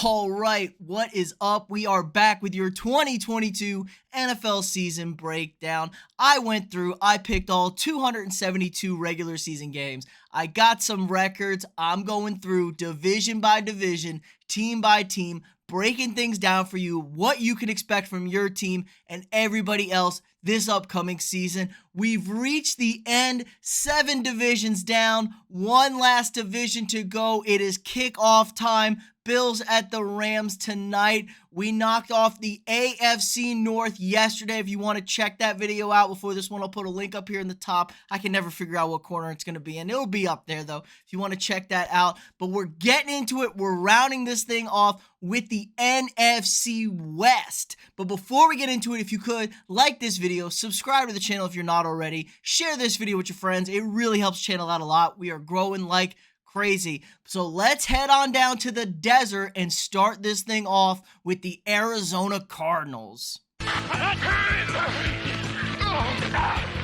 All right, what is up? We are back with your 2022 NFL season breakdown. I picked all 272 regular season games. I got some records. I'm going through division by division, team by team, breaking things down for you, what you can expect from your team and everybody else this upcoming season. We've reached the end, 7 divisions down, one last division to go. It is kickoff time. Bills at the Rams tonight. We knocked off the AFC North yesterday. If you want to check that video out before this one, I'll put a link up here in the top. I can never figure out what corner it's going to be in. It'll be up there, though, if you want to check that out. But we're getting into it. We're rounding this thing off with the NFC West. But before we get into it, if you could, like this video, subscribe to the channel if you're not already, share this video with your friends. It really helps the channel out a lot. We are growing like crazy. So let's head on down to the desert and start this thing off with the Arizona Cardinals.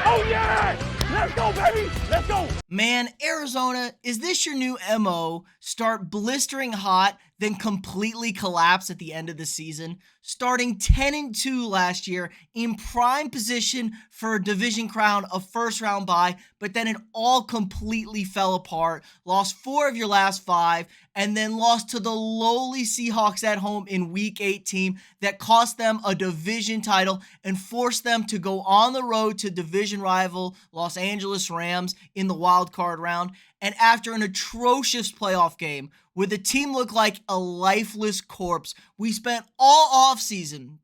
Oh yeah! Let's go, baby! Let's go! Man, Arizona, is this your new MO? Start blistering hot, then completely collapse at the end of the season? Starting 10-2 last year, in prime position for a division crown, a first-round bye, but then it all completely fell apart. Lost 4 of your last 5, and then lost to the lowly Seahawks at home in Week 18 that cost them a division title and forced them to go on the road to division rival Los Angeles Rams in the wild card round. And after an atrocious playoff game where the team looked like a lifeless corpse, we spent all offseason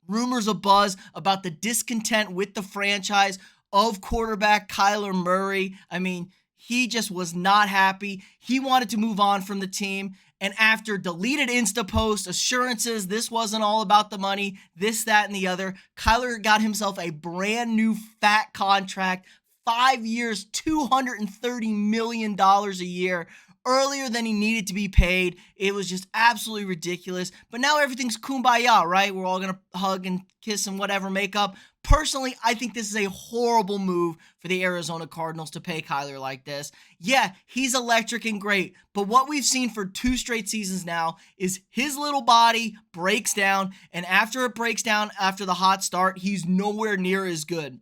rumors abuzz about the discontent with the franchise of quarterback Kyler Murray. I mean, he just was not happy. He wanted to move on from the team. And after deleted Insta posts, assurances this wasn't all about the money, this, that, and the other, Kyler got himself a brand new fat contract, 5 years, $230 million a year, earlier than he needed to be paid. It was just absolutely ridiculous. But now everything's kumbaya, right? We're all going to hug and kiss and whatever, make up. Personally, I think this is a horrible move for the Arizona Cardinals to pay Kyler like this. Yeah, he's electric and great, but what we've seen for 2 straight seasons now is his little body breaks down, and after it breaks down after the hot start, he's nowhere near as good.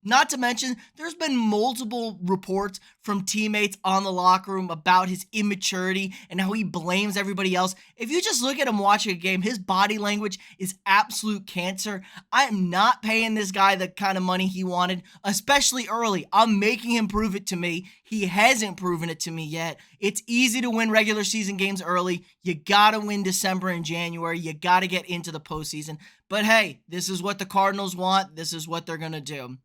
Not to mention, there's been multiple reports from teammates on the locker room about his immaturity and how he blames everybody else. If you just look at him watching a game, his body language is absolute cancer. I am not paying this guy the kind of money he wanted, especially early. I'm making him prove it to me. He hasn't proven it to me yet. It's easy to win regular season games early. You gotta win December and January. You gotta get into the postseason. But hey, this is what the Cardinals want. This is what they're gonna do.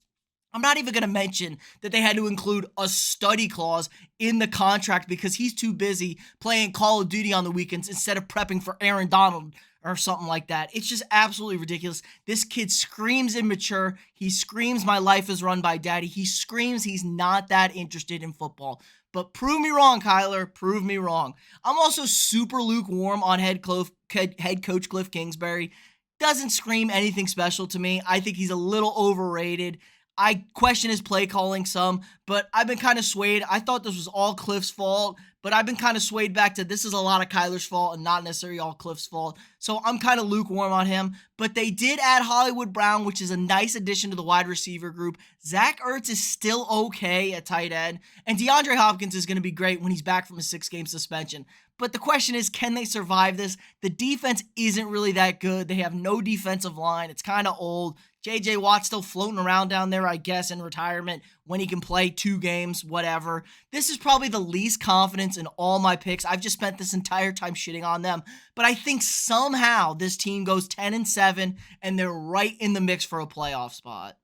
I'm not even going to mention that they had to include a study clause in the contract because he's too busy playing Call of Duty on the weekends instead of prepping for Aaron Donald or something like that. It's just absolutely ridiculous. This kid screams immature. He screams my life is run by daddy. He screams he's not that interested in football. But prove me wrong, Kyler. Prove me wrong. I'm also super lukewarm on head coach Cliff Kingsbury. Doesn't scream anything special to me. I think he's a little overrated. I question his play calling some, but I've been kind of swayed. I thought this was all Cliff's fault, but I've been kind of swayed back to this is a lot of Kyler's fault and not necessarily all Cliff's fault. So I'm kind of lukewarm on him, but they did add Hollywood Brown, which is a nice addition to the wide receiver group. Zach Ertz is still okay at tight end, and DeAndre Hopkins is going to be great when he's back from a 6-game suspension. But the question is, can they survive this? The defense isn't really that good. They have no defensive line. It's kind of old. J.J. Watt's still floating around down there, I guess, in retirement when he can play 2 games, whatever. This is probably the least confidence in all my picks. I've just spent this entire time shitting on them. But I think somehow this team goes 10-7, and they're right in the mix for a playoff spot.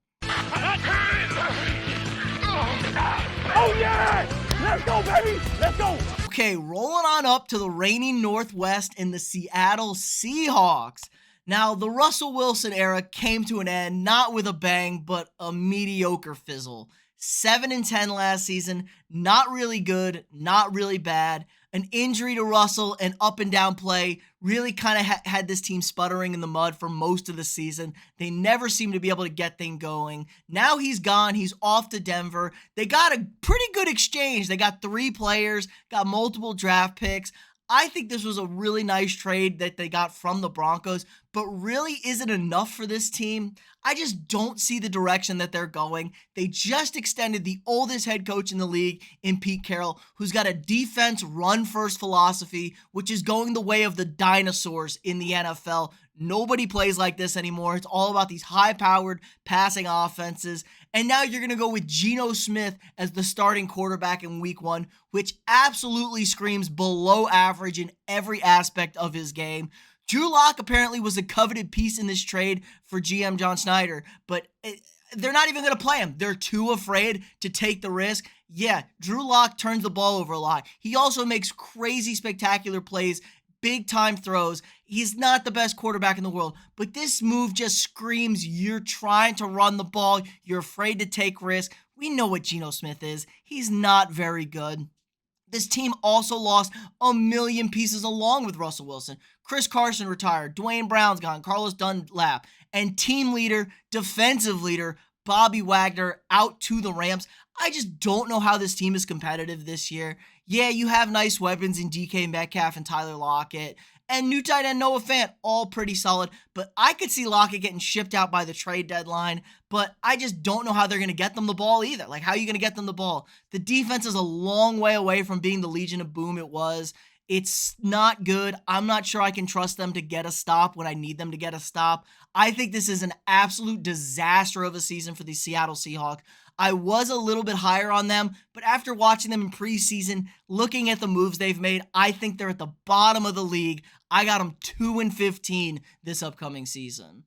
Oh, yeah! Let's go, baby! Let's go! Okay, rolling on up to the reigning Northwest in the Seattle Seahawks. Now, the Russell Wilson era came to an end, not with a bang, but a mediocre fizzle. 7-10 last season, not really good, not really bad. An injury to Russell and up and down play really kind of had this team sputtering in the mud for most of the season. They never seemed to be able to get things going. Now he's gone. He's off to Denver. They got a pretty good exchange. They got 3 players, got multiple draft picks. I think this was a really nice trade that they got from the Broncos, but really is it enough for this team? I just don't see the direction that they're going. They just extended the oldest head coach in the league in Pete Carroll, who's got a defense run-first philosophy, which is going the way of the dinosaurs in the NFL. Nobody plays like this anymore. It's all about these high-powered passing offenses. And now you're going to go with Geno Smith as the starting quarterback in week 1, which absolutely screams below average in every aspect of his game. Drew Lock apparently was a coveted piece in this trade for GM John Schneider, but they're not even going to play him. They're too afraid to take the risk. Yeah, Drew Lock turns the ball over a lot. He also makes crazy, spectacular plays, big-time throws. He's not the best quarterback in the world, but this move just screams you're trying to run the ball. You're afraid to take risks. We know what Geno Smith is. He's not very good. This team also lost a million pieces along with Russell Wilson. Chris Carson retired. Dwayne Brown's gone. Carlos Dunlap. And team leader, defensive leader, Bobby Wagner out to the Rams. I just don't know how this team is competitive this year. Yeah, you have nice weapons in DK Metcalf and Tyler Lockett. And new tight end Noah Fant, all pretty solid. But I could see Lockett getting shipped out by the trade deadline. But I just don't know how they're going to get them the ball either. Like, how are you going to get them the ball? The defense is a long way away from being the Legion of Boom it was. It's not good. I'm not sure I can trust them to get a stop when I need them to get a stop. I think this is an absolute disaster of a season for the Seattle Seahawks. I was a little bit higher on them, but after watching them in preseason, looking at the moves they've made, I think they're at the bottom of the league. I got them 2-15 this upcoming season.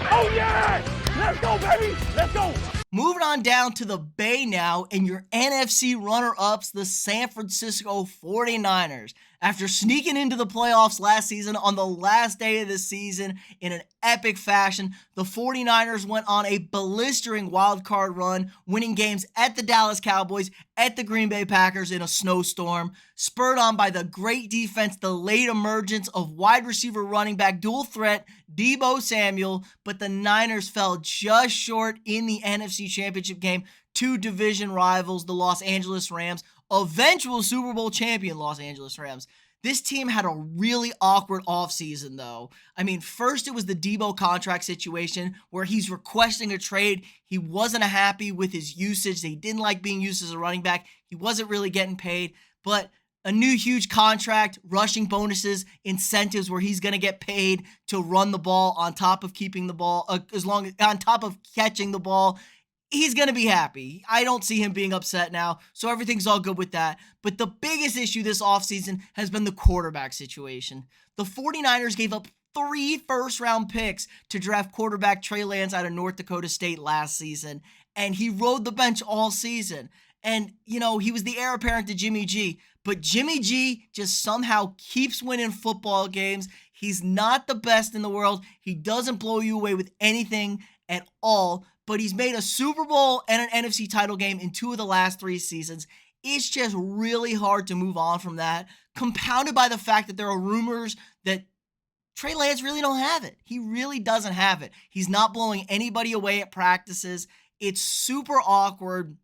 Oh yeah! Let's go, baby! Let's go! Moving on down to the Bay now, and your NFC runner-ups, the San Francisco 49ers. After sneaking into the playoffs last season on the last day of the season in an epic fashion, the 49ers went on a blistering wild card run, winning games at the Dallas Cowboys, at the Green Bay Packers in a snowstorm, spurred on by the great defense, the late emergence of wide receiver running back dual threat Deebo Samuel, but the Niners fell just short in the NFC Championship game to division rivals, the Los Angeles Rams, eventual Super Bowl champion Los Angeles Rams. This team had a really awkward offseason, though. I mean, first it was the Deebo contract situation where he's requesting a trade. He wasn't happy with his usage. He didn't like being used as a running back. He wasn't really getting paid. But a new huge contract, rushing bonuses, incentives where he's going to get paid to run the ball on top of keeping the ball, on top of catching the ball. He's going to be happy. I don't see him being upset now, so everything's all good with that. But the biggest issue this offseason has been the quarterback situation. The 49ers gave up 3 first-round picks to draft quarterback Trey Lance out of North Dakota State last season, and he rode the bench all season. And, you know, he was the heir apparent to Jimmy G, but Jimmy G just somehow keeps winning football games. He's not the best in the world. He doesn't blow you away with anything at all, but he's made a Super Bowl and an NFC title game in 2 of the last 3 seasons. It's just really hard to move on from that, compounded by the fact that there are rumors that Trey Lance really don't have it. He really doesn't have it. He's not blowing anybody away at practices. It's super awkward.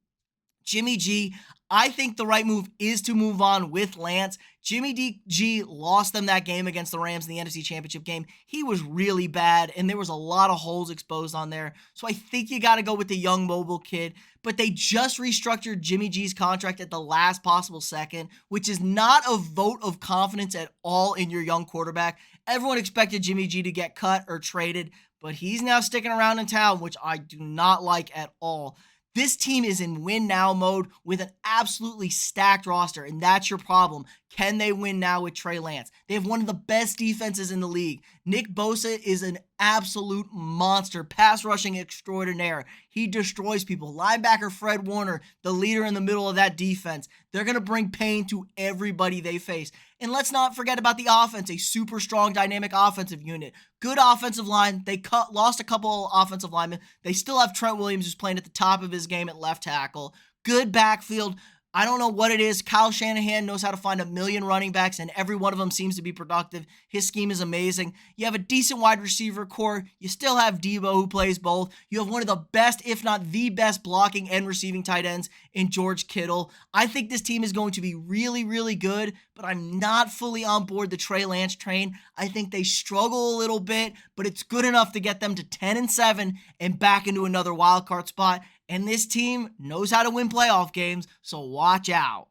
Jimmy G, I think the right move is to move on with Lance. Jimmy G lost them that game against the Rams in the NFC Championship game. He was really bad, and there was a lot of holes exposed on there. So I think you got to go with the young mobile kid. But they just restructured Jimmy G's contract at the last possible second, which is not a vote of confidence at all in your young quarterback. Everyone expected Jimmy G to get cut or traded, but he's now sticking around in town, which I do not like at all. This team is in win now mode with an absolutely stacked roster, and that's your problem. Can they win now with Trey Lance? They have one of the best defenses in the league. Nick Bosa is an absolute monster, pass rushing extraordinaire. He destroys people. Linebacker Fred Warner, the leader in the middle of that defense. They're going to bring pain to everybody they face. And let's not forget about the offense, a super strong, dynamic offensive unit. Good offensive line. They lost a couple offensive linemen. They still have Trent Williams, who's playing at the top of his game at left tackle. Good backfield. I don't know what it is. Kyle Shanahan knows how to find a million running backs, and every one of them seems to be productive. His scheme is amazing. You have a decent wide receiver core. You still have Debo, who plays both. You have one of the best, if not the best, blocking and receiving tight ends in George Kittle. I think this team is going to be really, really good, but I'm not fully on board the Trey Lance train. I think they struggle a little bit, but it's good enough to get them to 10-7 and back into another wild card spot. And this team knows how to win playoff games, so watch out.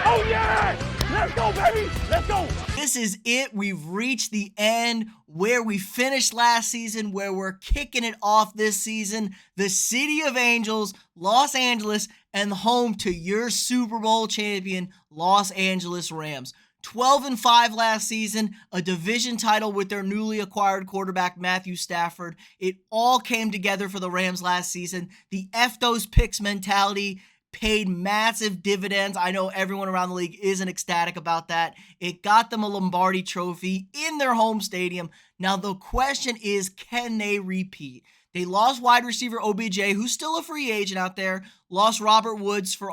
Oh yeah! Let's go, baby! Let's go! This is it. We've reached the end where we finished last season, where we're kicking it off this season. The City of Angels, Los Angeles, and home to your Super Bowl champion, Los Angeles Rams. 12-5 last season, a division title with their newly acquired quarterback, Matthew Stafford. It all came together for the Rams last season. The F those picks mentality paid massive dividends. I know everyone around the league isn't ecstatic about that. It got them a Lombardi trophy in their home stadium. Now the question is, can they repeat? They lost wide receiver OBJ, who's still a free agent out there. Lost Robert Woods for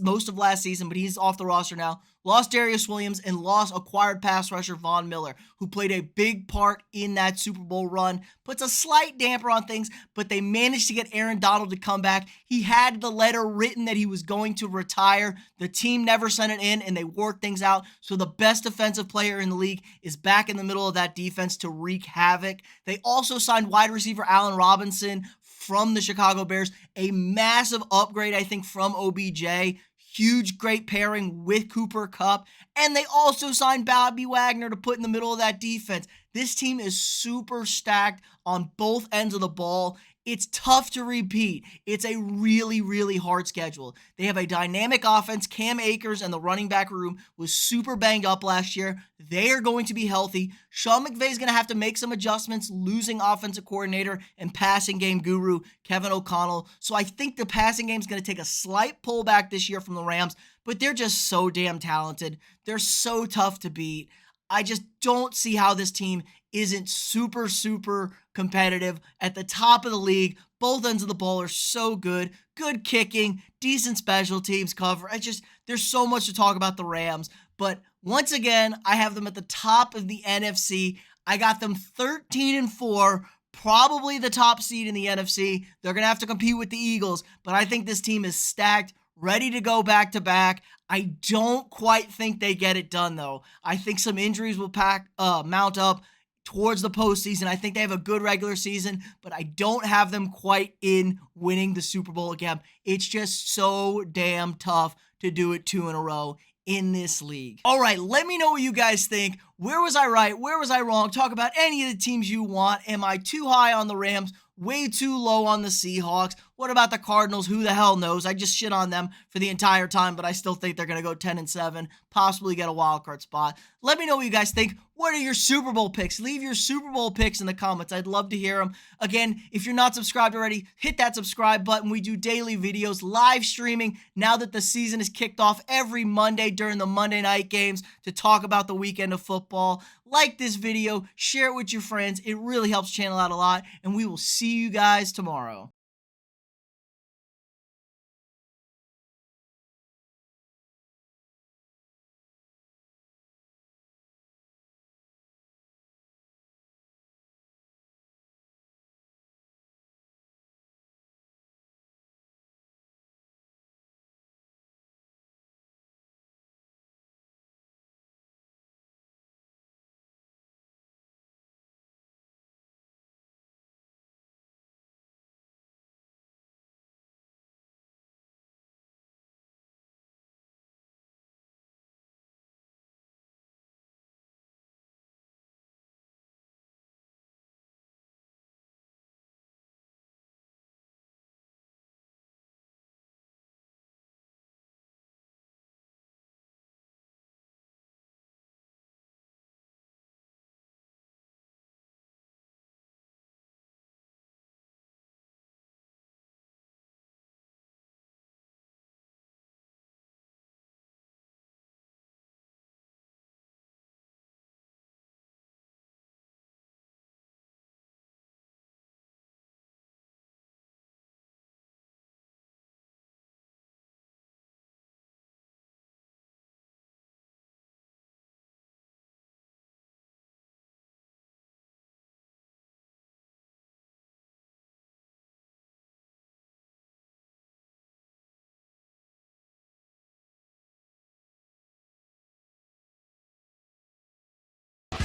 most of last season, but he's off the roster now. Lost Darius Williams and lost acquired pass rusher Von Miller, who played a big part in that Super Bowl run. Puts a slight damper on things, but they managed to get Aaron Donald to come back. He had the letter written that he was going to retire. The team never sent it in, and they worked things out. So the best defensive player in the league is back in the middle of that defense to wreak havoc. They also signed wide receiver Allen Robinson from the Chicago Bears, a massive upgrade, I think, from OBJ. Huge, great pairing with Cooper Kupp. And they also signed Bobby Wagner to put in the middle of that defense. This team is super stacked on both ends of the ball. It's tough to repeat. It's a really, really hard schedule. They have a dynamic offense. Cam Akers and the running back room was super banged up last year. They are going to be healthy. Sean McVay is going to have to make some adjustments, losing offensive coordinator and passing game guru Kevin O'Connell. So I think the passing game is going to take a slight pullback this year from the Rams, but they're just so damn talented. They're so tough to beat. I just don't see how this team isn't super, super competitive at the top of the league. Both ends of the ball are so good. Good kicking, decent special teams cover. There's so much to talk about the Rams. But once again, I have them at the top of the NFC. I got them 13-4, probably the top seed in the NFC. They're going to have to compete with the Eagles, but I think this team is stacked, ready to go back-to-back. I don't quite think they get it done, though. I think some injuries will mount up towards the postseason. I think they have a good regular season, but I don't have them quite in winning the Super Bowl again. It's just so damn tough to do it 2 in a row in this league. All right, let me know what you guys think. Where was I right? Where was I wrong? Talk about any of the teams you want. Am I too high on the Rams? Way too low on the Seahawks? What about the Cardinals? Who the hell knows? I just shit on them for the entire time, but I still think they're going to go 10-7, possibly get a wild card spot. Let me know what you guys think. What are your Super Bowl picks? Leave your Super Bowl picks in the comments. I'd love to hear them. Again, if you're not subscribed already, hit that subscribe button. We do daily videos, live streaming now that the season is kicked off every Monday during the Monday night games to talk about the weekend of football. Like this video, share it with your friends. It really helps the channel out a lot, and we will see you guys tomorrow.